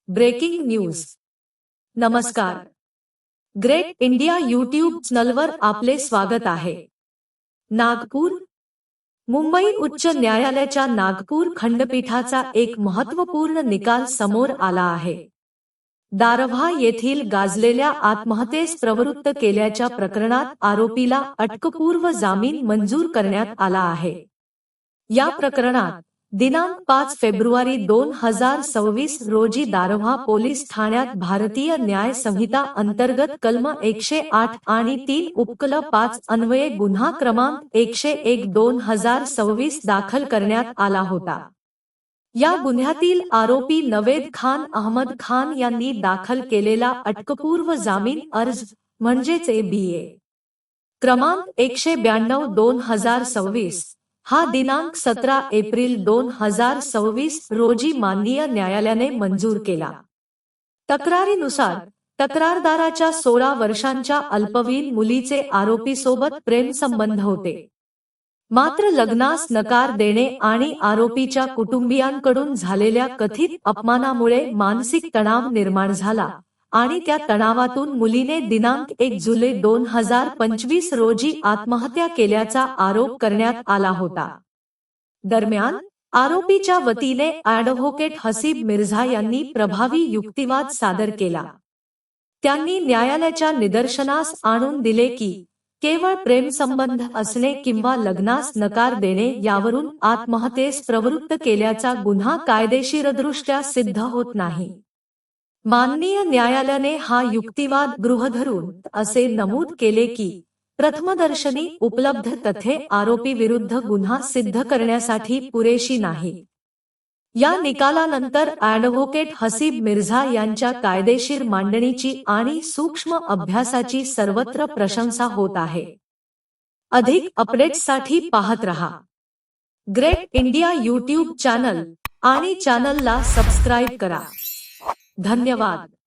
Breaking news. नमस्कार. Great India YouTube चॅनलवर आपले स्वागत आहे. नागपूर. मुंबई उच्च न्यायालयाच्या नागपूर खंडपीठाचा एक महत्त्वपूर्ण निकाल समोर आला आहे. दारव्हा येथील गाजलेल्या आत्महत्येस प्रवृत्त केल्याच्या प्रकरणात आरोपीला अटकपूर्व जामीन मंजूर करण्यात आला आहे. या प्रकरणात दिनांक 5 फेब्रुवारी 2026 रोजी दारव्हा पोलीस ठाण्यात भारतीय न्याय संहिता अंतर्गत कलम 108 आणि 3 उपकलम 5 अन्वये गुन्हा क्रमांक 101/2026 दाखल करण्यात आला होता. या गुन्ह्यातील आरोपी नवेद खान अहमद खान यांनी दाखल केलेला अटकपूर्व जामीन अर्ज म्हणजेच ABA क्रमांक 192/2026 हा दिनांक 17 एप्रिल 2026 रोजी माननीय न्यायालयाने मंजूर केला. तक्रारीनुसार तक्रारदाराच्या 16 वर्षांच्या अल्पवयीन मुलीचे आरोपीसोबत प्रेमसंबंध होते. मात्र लग्नास नकार देणे आणि आरोपीच्या कुटुंबियांकडून झालेल्या कथित अपमानामुळे मानसिक तणाव निर्माण झाला आणि त्या तणावातून मुलीने दिनांक 1 जुलै 2025 रोजी आत्महत्या केल्याचा आरोप करण्यात आला होता. दरम्यान आरोपीच्या वतीने ॲडव्होकेट हसीब मिर्झा यांनी प्रभावी युक्तिवाद सादर केला. त्यांनी न्यायालयाच्या निदर्शनास आणून दिले की केवळ प्रेमसंबंध असणे किंवा लग्नास नकार देणे यावरून आत्महत्येस प्रवृत्त केल्याचा गुन्हा कायदेशीरदृष्ट्या सिद्ध होत नाही. माननीय न्यायालयाने हा युक्तिवाद गृहीत धरून असे नमूद केले की प्रथमदर्शनी उपलब्ध तथ्ये आरोपी विरुद्ध गुन्हा सिद्ध करण्यासाठी पुरेशी नाही. या निकालानंतर ॲडव्होकेट हसीब मिर्झा यांच्या कायदेशीर मांडणीची आणि सूक्ष्म अभ्यासाची सर्वत्र प्रशंसा होत आहे. अधिक अपडेट्ससाठी पाहत रहा ग्रेट इंडिया यूट्यूब चॅनल आणि चॅनलला सबस्क्राईब करा. धन्यवाद.